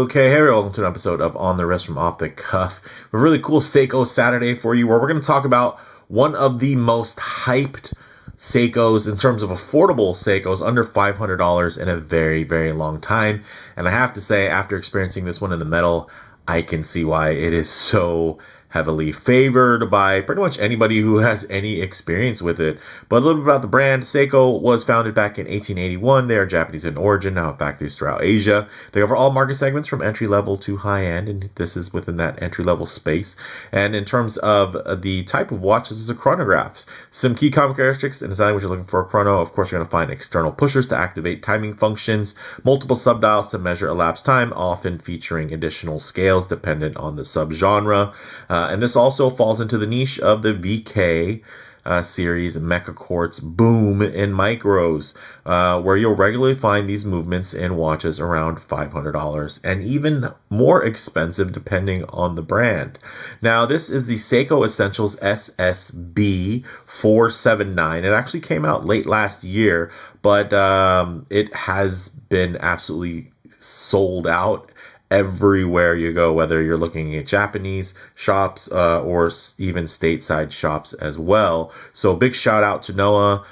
Okay, hey everyone, welcome to an episode of On the Wrist from Off the Cuff. A really cool Seiko Saturday for you, where we're going to talk about one of the most hyped Seikos in terms of affordable Seikos, under $500 in a very, very long time. And I have to say, after experiencing this one in the metal, I can see why it is so heavily favored by pretty much anybody who has any experience with it. But a little bit about the brand. Seiko was founded back in 1881. They are Japanese in origin, now have factories throughout Asia. They offer all market segments from entry level to high end, and this is within that entry level space. And in terms of the type of watch, this is a chronograph. Some key common characteristics in design, which you're looking for a chrono. Of course, you're going to find external pushers to activate timing functions, multiple subdials to measure elapsed time, often featuring additional scales dependent on the subgenre. And this also falls into the niche of the VK series Meca-Quartz Boom in micros, where you'll regularly find these movements in watches around $500 and even more expensive depending on the brand. Now, this is the Seiko Essentials SSB479. It actually came out late last year, but it has been absolutely sold out everywhere you go, whether you're looking at Japanese shops or even stateside shops as well. So big shout out to Noah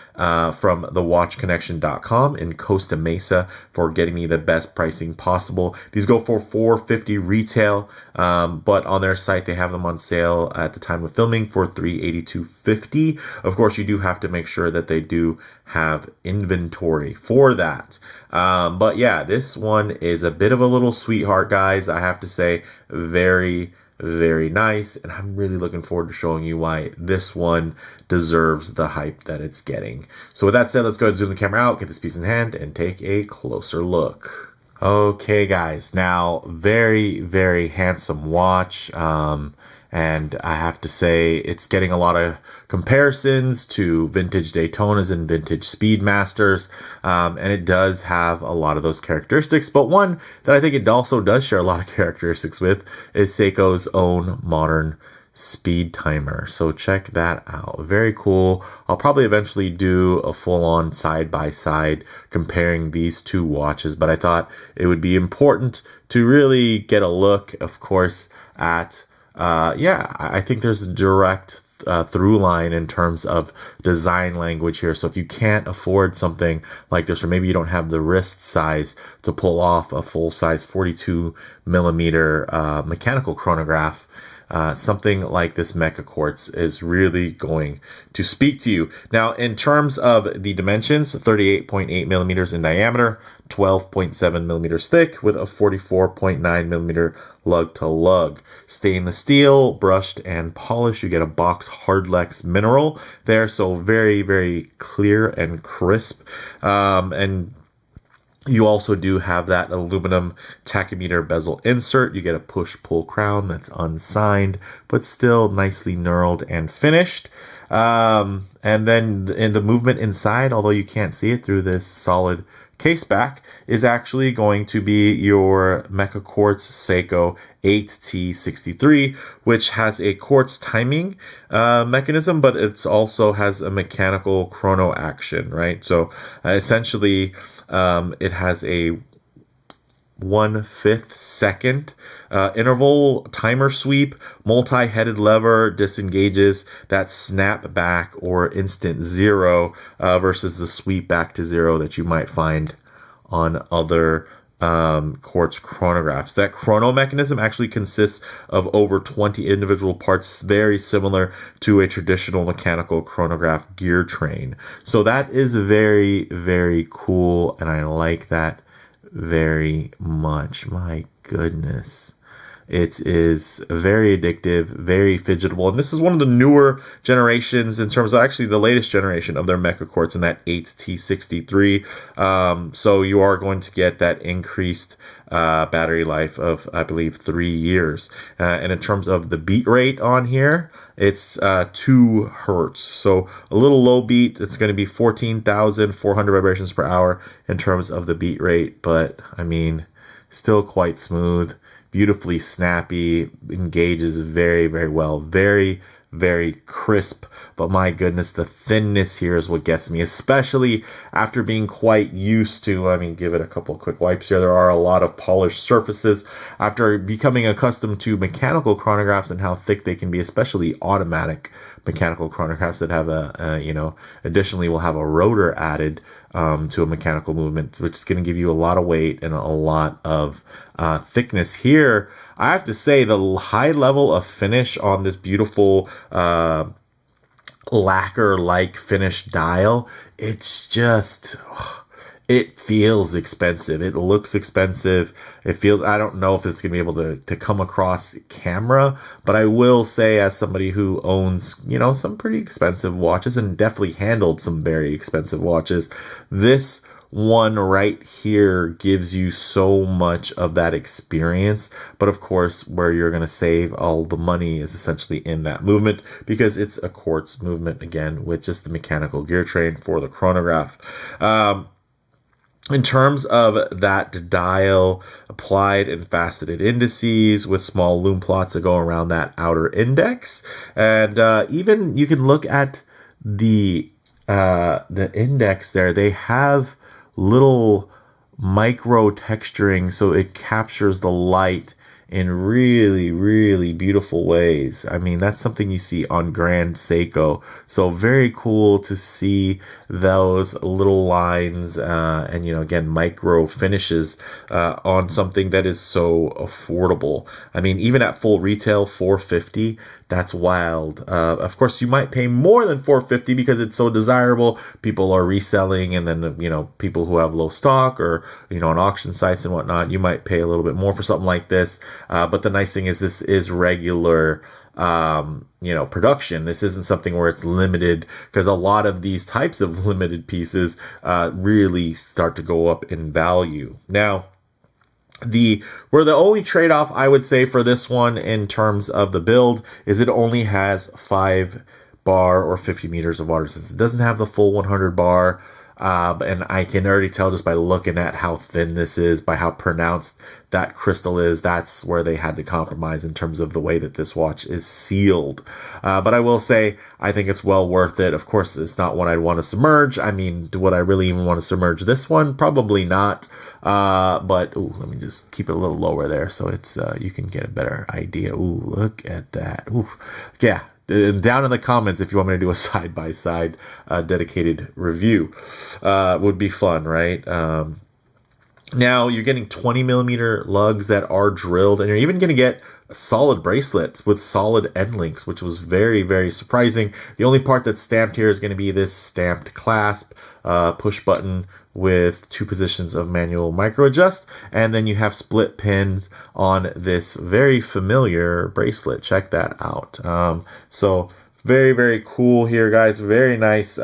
from thewatchconnection.com in Costa Mesa for getting me the best pricing possible. These go for $450 retail, but on their site they have them on sale at the time of filming for $382.50. Of course, you do have to make sure that they do have inventory for that. But yeah, this one is a bit of a little sweetheart, guys. I have to say, very, very nice. And I'm really looking forward to showing you why this one deserves the hype that it's getting. So with that said, let's go ahead and zoom the camera out, get this piece in hand, and take a closer look. Okay, guys. Now, very, very handsome watch. And I have to say, it's getting a lot of comparisons to vintage Daytonas and vintage Speedmasters. And it does have a lot of those characteristics. But one that I think it also does share a lot of characteristics with is Seiko's own modern speed timer. So check that out. Very cool. I'll probably eventually do a full-on side-by-side comparing these two watches. But I thought it would be important to really get a look, of course, at I think there's a direct through line in terms of design language here. So if you can't afford something like this, or maybe you don't have the wrist size to pull off a full size 42 millimeter mechanical chronograph, something like this Meca-Quartz is really going to speak to you. Now, in terms of the dimensions, 38.8 millimeters in diameter, 12.7 millimeters thick, with a 44.9 millimeter lug to lug. Stainless steel, brushed and polished. You get a box Hardlex mineral there, so very, very clear and crisp. And you also do have that aluminum tachymeter bezel insert. You get a push-pull crown that's unsigned, but still nicely knurled and finished. And then in the movement inside, although you can't see it through this solid case back, is actually going to be your Meca-Quartz Seiko 8T63, which has a quartz timing mechanism, but it also has a mechanical chrono action, right? So essentially, it has a 1/5 second interval timer sweep, multi-headed lever disengages that snap back or instant zero versus the sweep back to zero that you might find on other quartz chronographs. That chrono mechanism actually consists of over 20 individual parts, very similar to a traditional mechanical chronograph gear train. So that is very, very cool, and I like that very much. My goodness. It is very addictive, very fidgetable. And this is one of the newer generations in terms of actually the latest generation of their Meca-Quartz in that 8T63. So you are going to get that increased battery life of, I believe, 3 years. And in terms of the beat rate on here, it's 2 hertz. So a little low beat. It's going to be 14,400 vibrations per hour in terms of the beat rate. But I mean, still quite smooth. Beautifully snappy, engages very, very well. Very, very crisp. But my goodness, the thinness here is what gets me, especially after being quite used to, I mean, give it a couple of quick wipes here. There are a lot of polished surfaces. After becoming accustomed to mechanical chronographs and how thick they can be, especially automatic mechanical chronographs that have additionally will have a rotor added to a mechanical movement, which is going to give you a lot of weight and a lot of thickness here. I have to say the high level of finish on this beautiful lacquer-like finish dial, it's just, it feels expensive. It looks expensive. It feels, I don't know if it's going to be able to come across camera, but I will say, as somebody who owns, some pretty expensive watches and definitely handled some very expensive watches, this one right here gives you so much of that experience. But of course, where you're going to save all the money is essentially in that movement, because it's a quartz movement again with just the mechanical gear train for the chronograph. In terms of that dial, applied and faceted indices with small lume plots that go around that outer index, and even you can look at the index there. They have little micro texturing, so it captures the light in really, really beautiful ways. I mean, that's something you see on Grand Seiko. So very cool to see those little lines and, again, micro finishes on something that is so affordable. I mean, even at full retail, $450, that's wild. Of course, you might pay more than $450 because it's so desirable. People are reselling, and then, people who have low stock or, on auction sites and whatnot, you might pay a little bit more for something like this. But the nice thing is this is regular, production. This isn't something where it's limited, because a lot of these types of limited pieces really start to go up in value. Now, the only trade-off I would say for this one in terms of the build is it only has 5 bar or 50 meters of water resistance. It doesn't have the full 100 bar. And I can already tell just by looking at how thin this is, by how pronounced that crystal is, that's where they had to compromise in terms of the way that this watch is sealed. But I will say, I think it's well worth it. Of course, it's not one I'd want to submerge. I mean, would I really even want to submerge this one? Probably not. But let me just keep it a little lower there so it's you can get a better idea. Ooh, look at that. Ooh, yeah. Down in the comments if you want me to do a side-by-side dedicated review. Would be fun, right? Now you're getting 20 millimeter lugs that are drilled, and you're even going to get solid bracelets with solid end links, which was very, very surprising. The only part that's stamped here is going to be this stamped clasp, push button with 2 positions of manual micro adjust, and then you have split pins on this very familiar bracelet. Check that out. So very, very cool here, guys. Very nice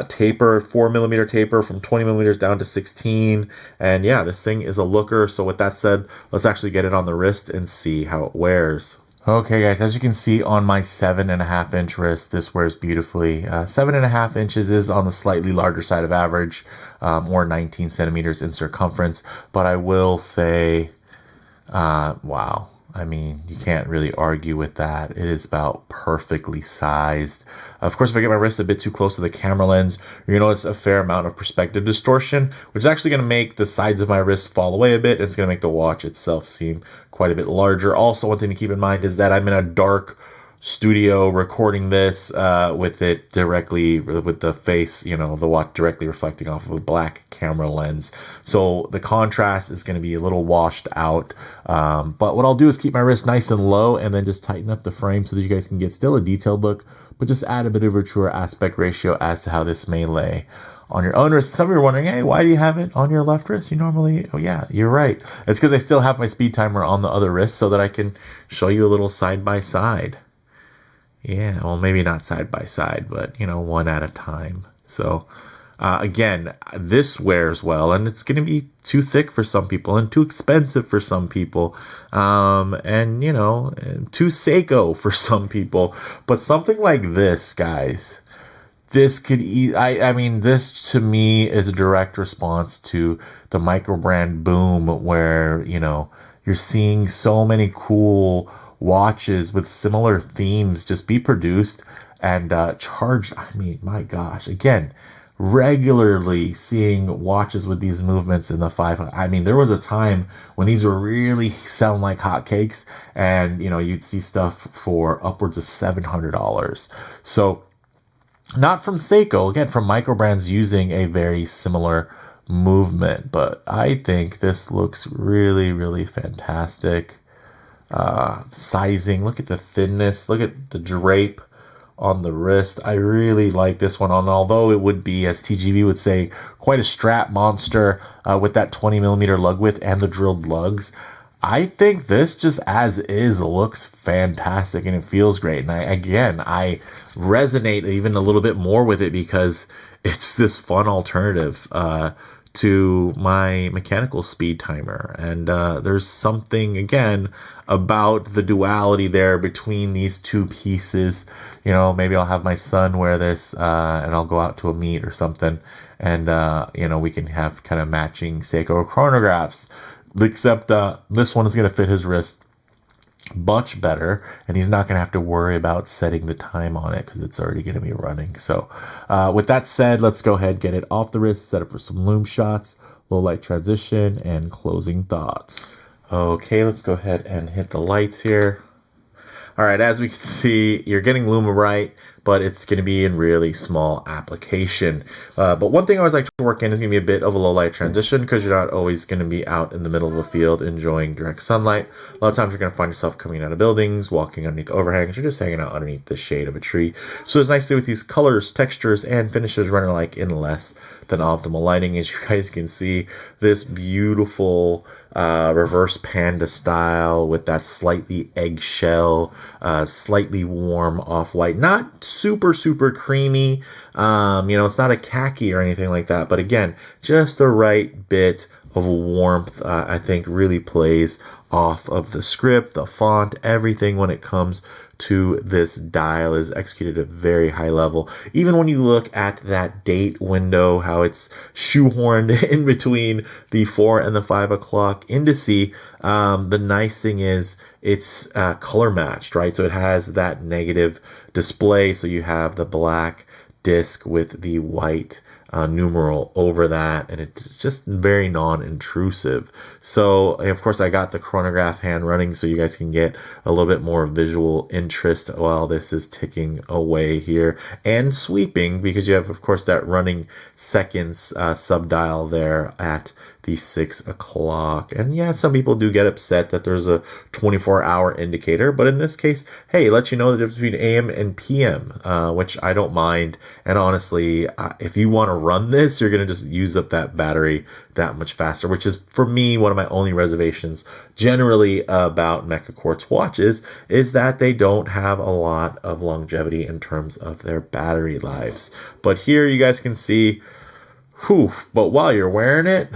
taper, 4 millimeter taper from 20 millimeters down to 16. And yeah, this thing is a looker. So with that said, let's actually get it on the wrist and see how it wears. Okay, guys, as you can see on my 7.5 inch wrist, this wears beautifully. 7.5 inches is on the slightly larger side of average, or 19 centimeters in circumference. But I will say, wow. I mean, you can't really argue with that. It is about perfectly sized. Of course, if I get my wrist a bit too close to the camera lens, you're going to notice a fair amount of perspective distortion, which is actually going to make the sides of my wrist fall away a bit. And it's going to make the watch itself seem quite a bit larger. Also, one thing to keep in mind is that I'm in a dark studio recording this with it directly, with the face, the watch directly reflecting off of a black camera lens. So the contrast is going to be a little washed out. But what I'll do is keep my wrist nice and low and then just tighten up the frame so that you guys can get still a detailed look, but just add a bit of a truer aspect ratio as to how this may lay on your own wrist. Some of you are wondering, hey, why do you have it on your left wrist? You normally, oh yeah, you're right. It's because I still have my speed timer on the other wrist so that I can show you a little side by side. Yeah, well, maybe not side by side, but, one at a time. So, again, this wears well, and it's going to be too thick for some people and too expensive for some people, and too Seiko for some people. But something like this, guys, this could I mean, this to me is a direct response to the microbrand boom where, you're seeing so many cool watches with similar themes just be produced and charged. I mean, my gosh, again, regularly seeing watches with these movements in the 500. I mean, there was a time when these were really selling like hotcakes, and you'd see stuff for upwards of $700. So not from Seiko, again, from microbrands using a very similar movement, but I think this looks really, really fantastic. Sizing, look at the thinness, look at the drape on the wrist. I really like this one, although it would be, as TGV would say, quite a strap monster with that 20mm lug width and the drilled lugs. I think this just as is looks fantastic and it feels great. And I resonate even a little bit more with it because it's this fun alternative to my mechanical speed timer. And there's something, again, about the duality there between these two pieces. Maybe I'll have my son wear this and I'll go out to a meet or something. And, we can have kind of matching Seiko chronographs. Except this one is going to fit his wrist much better, and he's not going to have to worry about setting the time on it because it's already going to be running. So with that said, let's go ahead, get it off the wrist, set up for some Lume shots, low light transition, and closing thoughts. Okay, let's go ahead and hit the lights here. All right, as we can see, you're getting Lume right, but it's going to be in really small application. But one thing I always like to work in is going to be a bit of a low light transition because you're not always going to be out in the middle of a field enjoying direct sunlight. A lot of times you're going to find yourself coming out of buildings, walking underneath overhangs, or just hanging out underneath the shade of a tree. So it's nice to see with these colors, textures, and finishes running like in less than optimal lighting. As you guys can see, this beautiful reverse panda style with that slightly eggshell, slightly warm off-white, not super creamy. It's not a khaki or anything like that, but again, just the right bit of warmth. I think really plays off of the script, the font, everything when it comes to this dial is executed at a very high level. Even when you look at that date window, how it's shoehorned in between the 4 and the 5 o'clock indice, the nice thing is it's color matched, right? So it has that negative display. So you have the black disc with the white numeral over that, and it's just very non-intrusive. So of course I got the chronograph hand running so you guys can get a little bit more visual interest while this is ticking away here, and sweeping because you have of course that running seconds sub-dial there at the 6 o'clock. And yeah, some people do get upset that there's a 24-hour indicator, but in this case, hey, it lets you know the difference between AM and PM, which I don't mind. And honestly, if you want to run this, you're going to just use up that battery that much faster, which is, for me, one of my only reservations generally about Meca-Quartz watches is that they don't have a lot of longevity in terms of their battery lives. But here you guys can see, but while you're wearing it,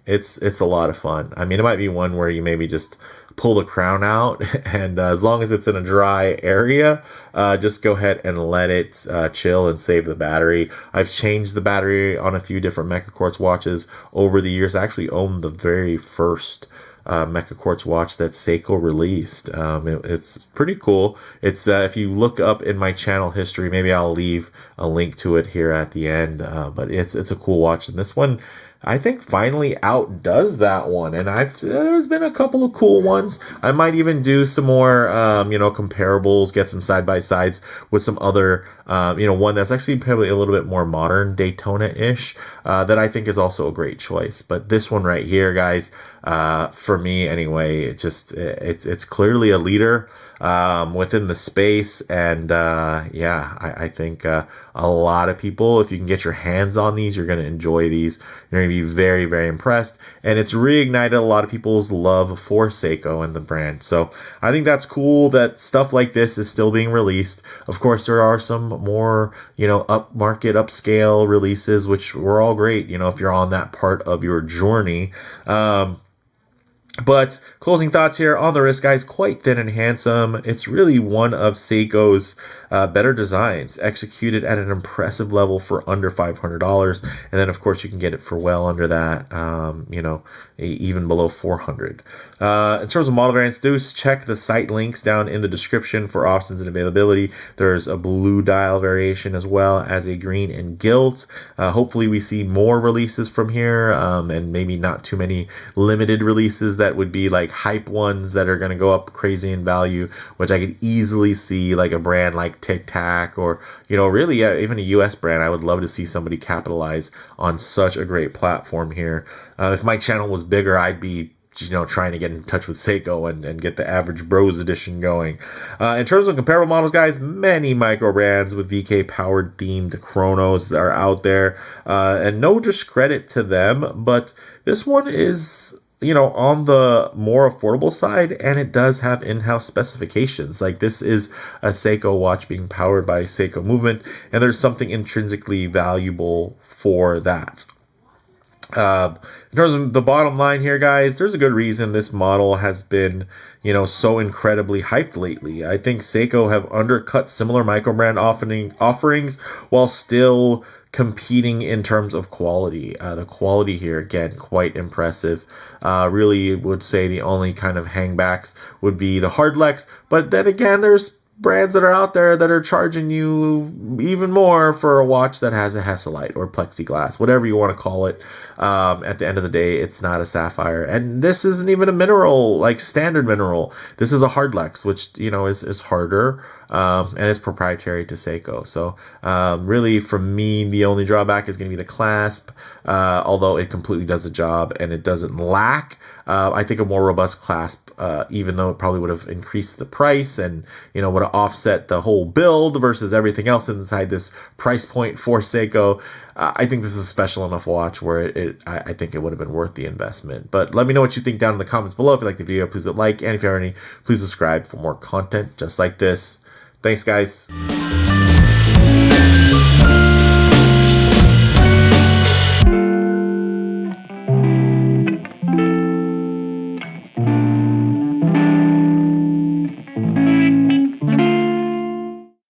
it's a lot of fun. I mean, it might be one where you maybe just pull the crown out, and as long as it's in a dry area, just go ahead and let it chill and save the battery. I've changed the battery on a few different Meca-Quartz watches over the years. I actually own the very first Meca-Quartz watch that Seiko released. It's pretty cool. It's if you look up in my channel history, maybe I'll leave a link to it here at the end. But it's a cool watch, and this one I think finally outdoes that one. And there's been a couple of cool ones. I might even do some more comparables, get some side by sides with some other one that's actually probably a little bit more modern, Daytona-ish, that I think is also a great choice. But this one right here, guys, for me anyway, it's clearly a leader within the space. And I think a lot of people, if you can get your hands on these, you're going to enjoy these. You're going to be very, very impressed. And it's reignited a lot of people's love for Seiko and the brand. So I think that's cool that stuff like this is still being released. Of course, there are some more, upmarket, upscale releases, which were all great, if you're on that part of your journey. But closing thoughts here on the wrist, guys, quite thin and handsome. It's really one of Seiko's better designs, executed at an impressive level for under $500. And then, of course, you can get it for well under that, even below $400. In terms of model variants, do check the site links down in the description for options and availability. There's a blue dial variation as well as a green and gilt. Hopefully we see more releases from here, and maybe not too many limited releases that would be like hype ones that are going to go up crazy in value, which I could easily see like a brand like Tic Tac, or really even a US brand. I would love to see somebody capitalize on such a great platform here. If my channel was bigger, I'd be trying to get in touch with Seiko and get the average bros edition going. In terms of comparable models, guys, many micro brands with VK powered themed chronos that are out there, and no discredit to them, but this one is on the more affordable side, and it does have in-house specifications. Like, this is a Seiko watch being powered by Seiko Movement, and there's something intrinsically valuable for that. In terms of the bottom line here, guys, there's a good reason this model has been, so incredibly hyped lately. I think Seiko have undercut similar microbrand offerings while still competing in terms of quality. The quality here, again, quite impressive. Really would say the only kind of hangbacks would be the Hardlex, but then again, there's brands that are out there that are charging you even more for a watch that has a Hesselite or plexiglass, whatever you want to call it. At the end of the day, it's not a sapphire, and this isn't even a mineral, like standard mineral. This is a Hardlex, which is harder, and it's proprietary to Seiko. So really, for me, the only drawback is going to be the clasp, although it completely does the job and it doesn't lack. I think a more robust clasp, even though it probably would have increased the price and would have offset the whole build versus everything else inside this price point for Seiko. I think this is a special enough watch where I think it would have been worth the investment. But let me know what you think down in the comments below. If you like the video, please hit like, and if you have any, please subscribe for more content just like this. Thanks, guys.